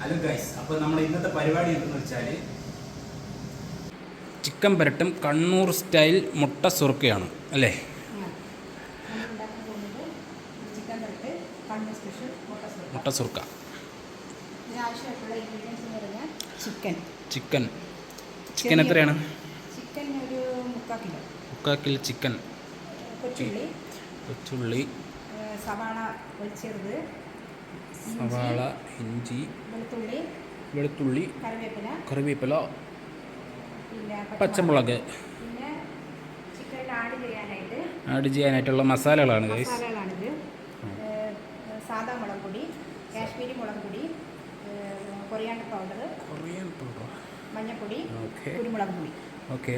Hello guys, അപ്പോൾ നമ്മുടെ ഇന്നത്തെ പരിപാടി എന്തെന്ന് വെച്ചാൽ ചിക്കൻ പരട്ടും കണ്ണൂർ സ്റ്റൈൽ മുട്ട സുർക്കയാണ് അല്ലേ? മുട്ട സുർക്ക. ചിക്കൻ എത്രയാണ്? ചിക്കൻ ഒരു 3/4 കിലോ. 3/4 kilo chicken. കൊച്ചുള്ളി, സവാള പൊരിച്ചത്, സവാള, ഇഞ്ചി, വെളുത്തുള്ളി, കറിവേപ്പില, പിന്നെ പച്ചമുളക്. പിന്നെ ചിക്കനിൽ ആഡ് ചെയ്യാനായിട്ടുള്ള മസാലകളാണിത്. സാദാ മുളക് പൊടി, കാശ്മീരി മുളക് പൊടി, കൊറിയാണ്ടർ പൗഡർ, മഞ്ഞൾപ്പൊടി, കുരുമുളക് പൊടി. ഓക്കെ,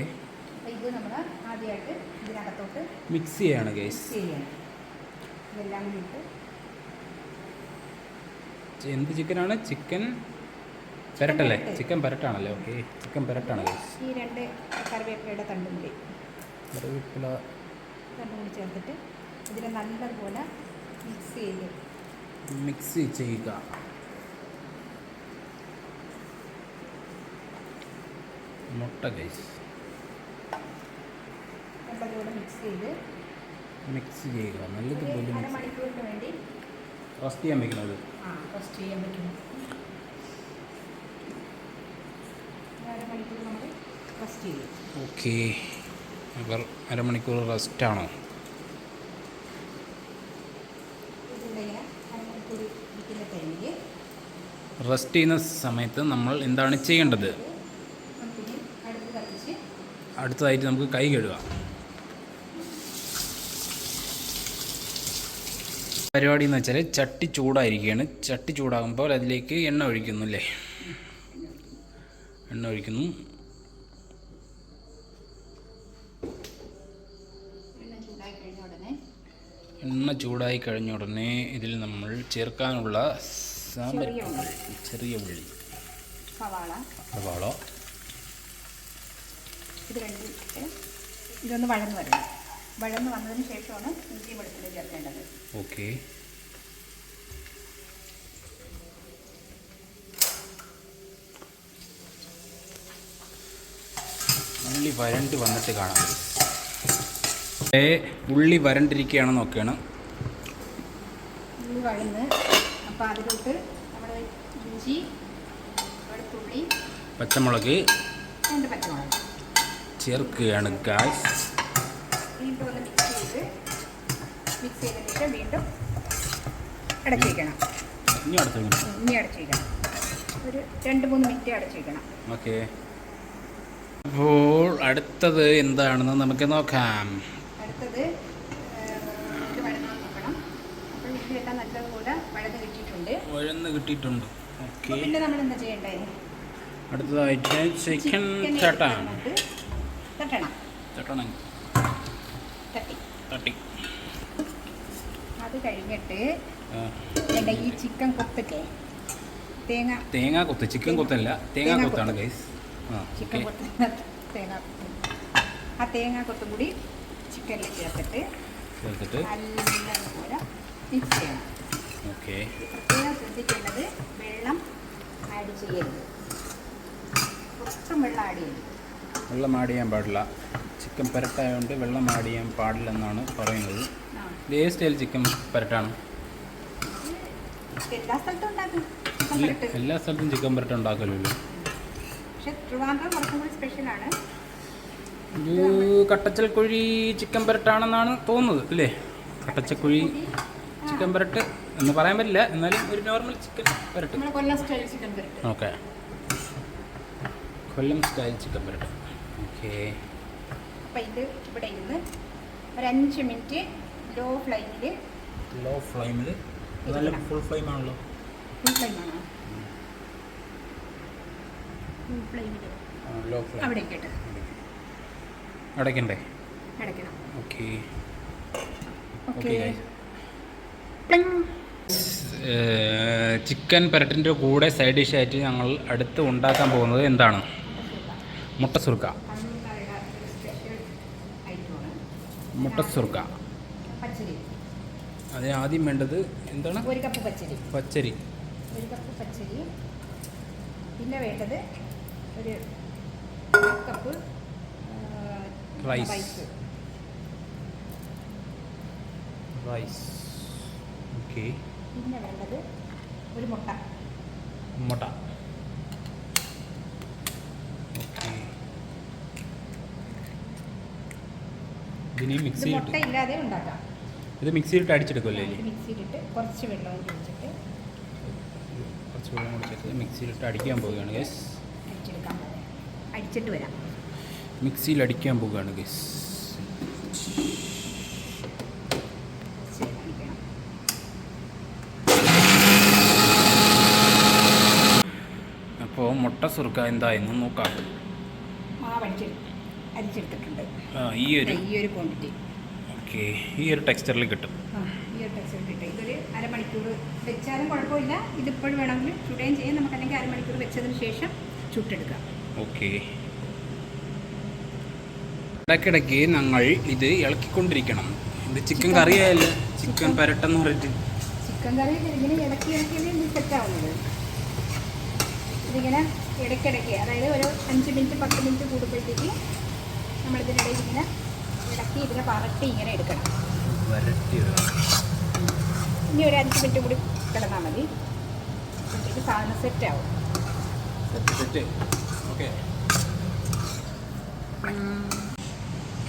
ഇത് നമ്മൾ ആദ്യമായിട്ട് ഇതിനകത്തോട്ട് മിക്സ് ചെയ്യാണ് ഗൈസ്. ഇതെല്ലാം കൂടി ഇട്ട്. എന്ത് ചിക്കനാണ്? ചിക്കൻ പെരട്ടല്ലേ? ചിക്കൻ പെരട്ടാണല്ലേ? ഓക്കെ, ചിക്കൻ പെരട്ടാണ് ഗൈസ്. ഈ 2 കറിവേപ്പിലയുടെ തണ്ടും കൂടി ചേർത്തിട്ട് ഇതിനെ നല്ലതുപോലെ മിക്സ് ചെയ്യുക. മുട്ട ഗൈസ് നല്ലതുപോലെ മിക്സ് ചെയ്യുക. നല്ലതുപോലെ അരമണിക്കൂറിന് വേണ്ടി റസ്റ്റ് ചെയ്യാൻ വെക്കുന്നത്. അരമണിക്കൂർ നമ്മൾ റസ്റ്റ് ചെയ്യും. ഓക്കെ, അപ്പോൾ അരമണിക്കൂർ റെസ്റ്റാണോ? റെസ്റ്റ് ചെയ്യുന്ന സമയത്ത് നമ്മൾ എന്താണ് ചെയ്യേണ്ടത്? അടുത്തതായിട്ട് നമുക്ക് കൈ കഴുകാം. പരിപാടി എന്ന് വെച്ചാൽ ചട്ടി ചൂടായിരിക്കുകയാണ്. ചട്ടി ചൂടാകുമ്പോൾ അതിലേക്ക് എണ്ണ ഒഴിക്കുന്നു അല്ലേ? എണ്ണ ഒഴിക്കുന്നു. എണ്ണ ചൂടായി കഴിഞ്ഞ ഉടനെ ഇതിൽ നമ്മൾ ചേർക്കാനുള്ള ചെറിയ ഉള്ളി, സവാള, ഇതൊന്ന് വഴന്ന് വന്നതിന് ശേഷമാണ് ഇഞ്ചി വെളുത്തുള്ളി ചേർക്കേണ്ടത്. ഓക്കെ, ഉള്ളി വരണ്ട് വന്നിട്ട് കാണാം. ഉള്ളി വരണ്ടിരിക്കുകയാണെന്ന് നോക്കുകയാണ്. ഉള്ളി വഴന്ന്, അപ്പോൾ അതിലോട്ട് നമ്മൾ ഇഞ്ചി, വെളുത്തുള്ളി, പച്ചമുളക്, 2 പച്ചമുളക് ചേർക്കുകയാണ് ഗായ്സ്. വീണ്ടും ഒന്ന് മിക്സ് ചെയ്തിട്ട് വീണ്ടും അടച്ചു വയ്ക്കണം. ഇനി അടച്ചു വയ്ക്കണം. ഒരു 2-3 മിനിറ്റ് അടച്ചു വയ്ക്കണം. ഓക്കെ, അപ്പോൾ അടുത്തത് എന്താണെന്ന് നമുക്ക് നോക്കാം. അടുത്തത് ഇത് വഴന്ന് നോക്കണം. അപ്പോൾ ഇതിലെല്ലാം നല്ലതുപോലെ വഴന്ന് കിട്ടിയിട്ടുണ്ട്. ഓക്കെ, പിന്നെ നമ്മൾ എന്താ ചെയ്യേണ്ടത്? അടുത്തതായിട്ട് ചിക്കൻ തട്ടണം. അത് കഴിഞ്ഞിട്ട് ഈ ചിക്കൻ കൊത്തില്ലേ, തേങ്ങ കൊത്ത്. ചിക്കൻ കൊത്തല്ല, തേങ്ങ കൊത്താണ് ഗൈസ്. ചിക്കൻ കൊത്ത്, ആ തേങ്ങ കൊത്തും കൂടി ചിക്കനിൽ ചേർത്തിട്ട് നല്ലതുപോലെ മിക്സ് ചെയ്യണം. ഓക്കെ, പ്രത്യേകം ശ്രദ്ധിക്കേണ്ടത് വെള്ളം ആഡ് ചെയ്യരുത്. ഒട്ടും വെള്ളം ആഡ് ചെയ്യരുത്. വെള്ളം ആഡ് ചെയ്യാൻ പാടില്ല. ചിക്കൻ പെരട്ടായതുകൊണ്ട് വെള്ളം ആഡ് ചെയ്യാൻ പാടില്ലെന്നാണ് പറയുന്നത്. ഇതേ സ്റ്റൈൽ ചിക്കൻ പെരട്ടാണ്. എല്ലാ സ്ഥലത്തും ചിക്കൻ പെരട്ട ഉണ്ടാക്കലുള്ളൂ. പക്ഷെ ട്രിവാൻഡ്രം കുറച്ചും കൂടി സ്പെഷ്യലാണ്. ഒരു കട്ടച്ചൽക്കുഴി ചിക്കൻ പെരട്ടാണെന്നാണ് തോന്നുന്നത് അല്ലേ? കട്ടച്ചക്കുഴി ചിക്കൻ പെരട്ട് എന്ന് പറയാൻ പറ്റില്ല, എന്നാലും ഒരു നോർമൽ ചിക്കൻ പെരട്ട്. കൊല്ലം സ്റ്റൈൽ ചിക്കൻ പെരട്ട്. ഓക്കെ, കൊല്ലം സ്റ്റൈൽ ചിക്കൻ പെരട്ട്. ഓക്കെ, അപ്പം ഇത് ഇവിടെ ഇരുന്ന് ഒരു 5 മിനിറ്റ് ലോ ഫ്ലെയിമിൽ നല്ല ഫുൾ ഫ്ലെയിമാണല്ലോ. ഫുൾ ഫ്ലെയിമാണോ? ഫുൾ ഫ്ലെയിമിൽ ലോ ഫ്ലെയിം അവിടെ കേട്ട് അടയ്ക്കണം. ഓക്കെ, ചിക്കൻ പെരട്ടിൻ്റെ കൂടെ സൈഡ് ഡിഷായിട്ട് ഞങ്ങൾ അടുത്ത് ഉണ്ടാക്കാൻ പോകുന്നത് എന്താണ്? മുട്ട സുർക്ക. മുട്ട സുർക്ക. അതിന് ആദ്യം വേണ്ടത് എന്താണ്? 1 കപ്പ് പച്ചരി. പച്ചരി. 1 കപ്പ് പച്ചരി. പിന്നെ വേണ്ടത് ഒരു കപ്പ് റൈസ്. റൈസ്. ഓക്കെ. പിന്നെ വേണ്ടത് ഒരു മുട്ട. ഓക്കെ. ഇതിന് ഇത് മുട്ട ഇല്ലാതെ ഉണ്ടാക്കാം. ഇത് മിക്സിയിലിട്ട് അടിച്ചെടുക്കുമല്ലേ? മിക്സിയിലിട്ട് കുറച്ച് വെള്ളം ഒഴിച്ചിട്ട് മിക്സിയിലിട്ട് അടിക്കാൻ പോവുകയാണ് ഗൈസ്. അടിച്ചിട്ട് വരാം. മിക്സിയിൽ അടിക്കാൻ പോവുകയാണ് ഗൈസ്. അപ്പോൾ മുട്ട സുർക്ക എന്തായെന്ന് നോക്കാം. മാവ് അരിച്ചെടുത്തിട്ടുണ്ട്. ഈ ഒരു ക്വാണ്ടിറ്റി. ഓക്കെ. ഈ ഒരു ടെക്സ്ചറിൽ കിട്ടും. ഈ ഒരു ടെക്സ്ചറിൽ കിട്ടും. ഇതൊരു അരമണിക്കൂർ വെച്ചാലും കുഴപ്പമില്ല. ഇതിപ്പോഴും വേണമെങ്കിൽ ചുടുകയും ചെയ്യാം. നമുക്കല്ലെങ്കിൽ അരമണിക്കൂർ വെച്ചതിന് ശേഷം ചുട്ടെടുക്കാം. ഓക്കെ. ഇടയ്ക്കിടയ്ക്ക് ഞങ്ങൾ ഇത് ഇളക്കിക്കൊണ്ടിരിക്കണം. ഇത് ചിക്കൻ കറിയായല്ല, ചിക്കൻ പരട്ടെന്ന് പറഞ്ഞിട്ട്. ചിക്കൻ കറി ഇങ്ങനെ ഇടയ്ക്കിടയ്ക്കല്ലേ ഇത് സെറ്റാവുന്നത്. ഇതിങ്ങനെ ഇടയ്ക്കിടയ്ക്ക്, അതായത് ഒരു 5 മിനിറ്റ് 10 മിനിറ്റ് കൂടുമ്പോഴത്തേക്ക് നമ്മളിതിനിടയിൽ ഇങ്ങനെ ഇടയ്ക്ക് ഇതിനെ പറട്ടി ഇങ്ങനെ എടുക്കണം. ഇനി ഒരു 5 മിനിറ്റ് കൂടി കിടന്നാൽ മതി. അപ്പോഴത്തേക്ക് സാധനം സെറ്റാവും. ഓക്കെ.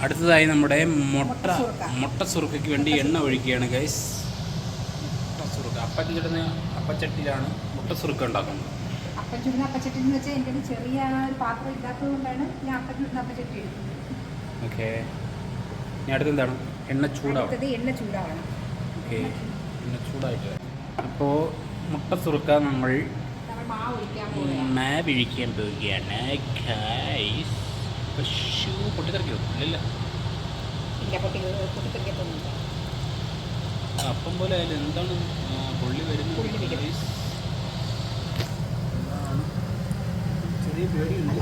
അടുത്തതായി നമ്മുടെ മുട്ട സുറുക്കയ്ക്ക് വേണ്ടി എണ്ണ ഒഴിക്കുകയാണ് ഗൈസ്. മുട്ട സുറുക്ക അപ്പച്ചട്ടിയിലാണ് മുട്ട സുറുക്ക ഉണ്ടാക്കുന്നത്. അപ്പം ചുടുന്ന അപ്പച്ചട്ടി എന്ന് വെച്ചാൽ എൻ്റെ ചെറിയ ഒരു പാത്രം ഇല്ലാത്തത് കൊണ്ടാണ് ഞാൻ അപ്പം ചുടുന്ന അപ്പച്ചട്ടി എടുക്കുന്നത്. ഓക്കെ. ഇനി അടുത്ത് എന്താണ്? എണ്ണ ചൂടാവണം. ഓക്കെ. എണ്ണ ചൂടായിട്ട് അപ്പോൾ മുട്ട സുറുക്ക നമ്മൾ മാവിഴിക്കാൻ പോവുകയാണ് ഗൈസ്. പൊട്ടിത്തെറിക്കോ? ഇല്ല, അപ്പം പോലെ ആയാലും എന്താണ് പുള്ളി വരുന്നത്? ചെറിയ പേടിയുണ്ട്.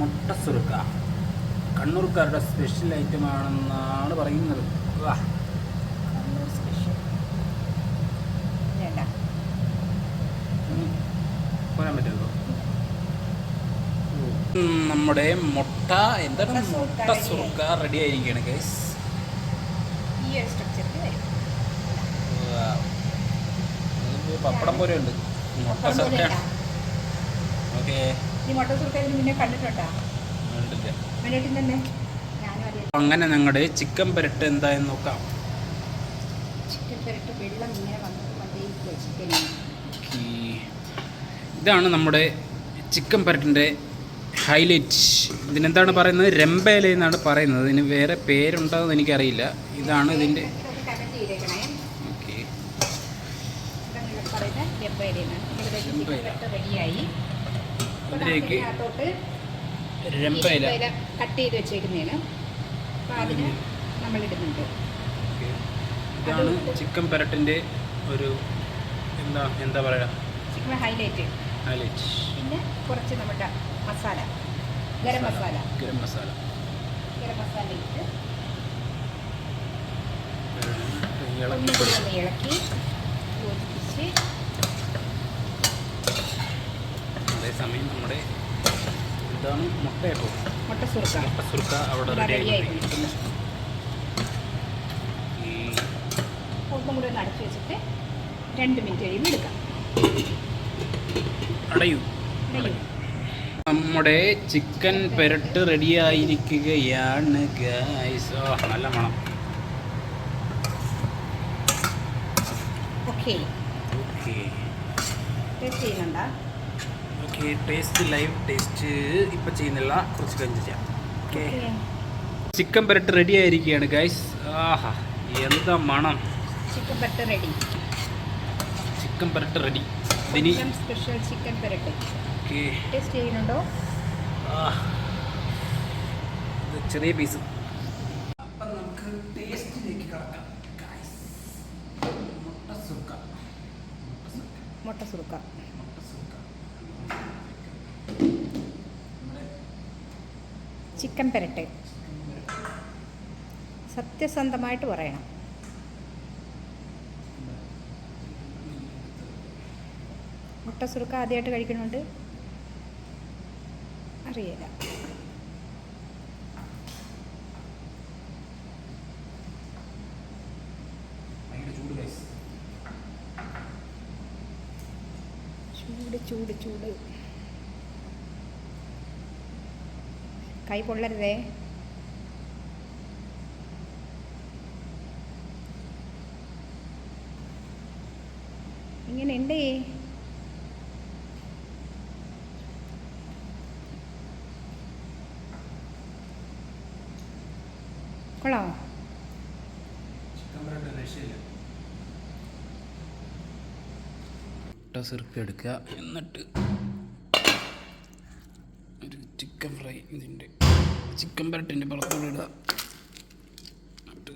മുട്ട സുറുക്ക കണ്ണൂർക്കാരുടെ സ്പെഷ്യൽ ഐറ്റം ആണെന്നാണ് പറയുന്നത്. പറയാൻ പറ്റുമോ? നമ്മുടെ മുട്ട സുറുക്ക റെഡി ആയിരിക്കുകയാണ് ഗൈസ്. പപ്പടം പോലെ ഉണ്ട് മുട്ട സുറുക്ക. ഓക്കെ. അങ്ങനെ ഞങ്ങളുടെ ചിക്കൻ പെരട്ട് എന്തായെന്ന് നോക്കാം. ഇതാണ് നമ്മുടെ ചിക്കൻ പെരട്ടിൻ്റെ ഹൈലൈറ്റ്. ഇതിനെന്താണ് പറയുന്നത്? രമ്പയില എന്നാണ് പറയുന്നത്. ഇതിന് വേറെ പേരുണ്ടോയെന്ന് എനിക്കറിയില്ല. ഇതാണ് ഇതിൻ്റെ. ഓക്കെ. ഇതിലേക്ക് രമ്പയില കട്ട് ചെയ്ത് വെച്ചേക്കുന്നതാണ്. നമ്മളിടുന്നുണ്ട്. ഇതാണ് ചിക്കൻ പെരട്ടിൻ്റെ ഒരു എന്താ പറയുക, ചിക്കൻ ഹൈലൈറ്റ്. പിന്നെ കുറച്ച് നമ്മുടെ മസാല, ഗരം മസാല ഇട്ട് ഇളക്കി യോജിപ്പിച്ച് അതേസമയം നമ്മുടെ ഇതാണ് മുട്ട സുറുക്ക അവിടെ റെഡിയായിട്ടുണ്ട്. ഒന്നും കൂടി ഒന്ന് അടച്ചു വെച്ചിട്ട് 2 മിനിറ്റ് കഴിയുമ്പോൾ എടുക്കാം. അടയൂ. നമ്മുടെ ചിക്കൻ പെരട്ട് റെഡിയായിരിക്കുകയാണ് ഗൈസ്. നല്ല മണം. ഓക്കെ. ടേസ്റ്റ് ചെയ്യുന്നുണ്ടോ? ഓക്കെ. ലൈവ് ടേസ്റ്റ് ഇപ്പം ചെയ്യുന്നില്ല, കുറച്ച് കഴിഞ്ഞ് ചെയ്യാം. ഓക്കെ. ചിക്കൻ പെരട്ട് റെഡി ആയിരിക്കുകയാണ് ഗൈസ്. ആഹാ, എന്താ മണം. ചിക്കൻ പെരട്ട് റെഡി. സ്പെഷ്യൽ ചിക്കൻ പെരട്ട്. ഓക്കെ. ടേസ്റ്റ് ചെയ്യുന്നുണ്ടോ? ചെറിയ പീസ്. അപ്പം നമുക്ക് ടേസ്റ്റിലേക്ക് കടക്കാം. മുട്ട സുറുക്ക. ചിക്കൻ പെരട്ട്. സത്യസന്ധമായിട്ട് പറയണം, മുട്ട സുറുക്ക ആദ്യമായിട്ട് കഴിക്കണോണ്ട് അറിയില്ല. ചൂട് ചൂട് ചൂട്. കൈ പൊള്ളരുതേ. ഇങ്ങനെ ഉണ്ടേ. കൊള്ളാമോ? മുട്ട സിർക്ക എടുക്കുക, എന്നിട്ട് ഒരു ചിക്കൻ ഫ്രൈ ഇതിൻ്റെ ചിക്കൻ പരട്ടിൻ്റെ പുറത്തോടെ ഇടുക. എന്നിട്ട്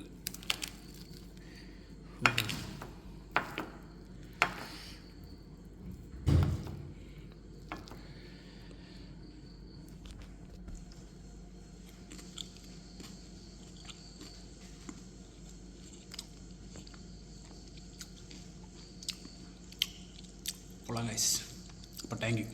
കൊള്ളാം ഗൈസ്. അപ്പോൾ താങ്ക് യു.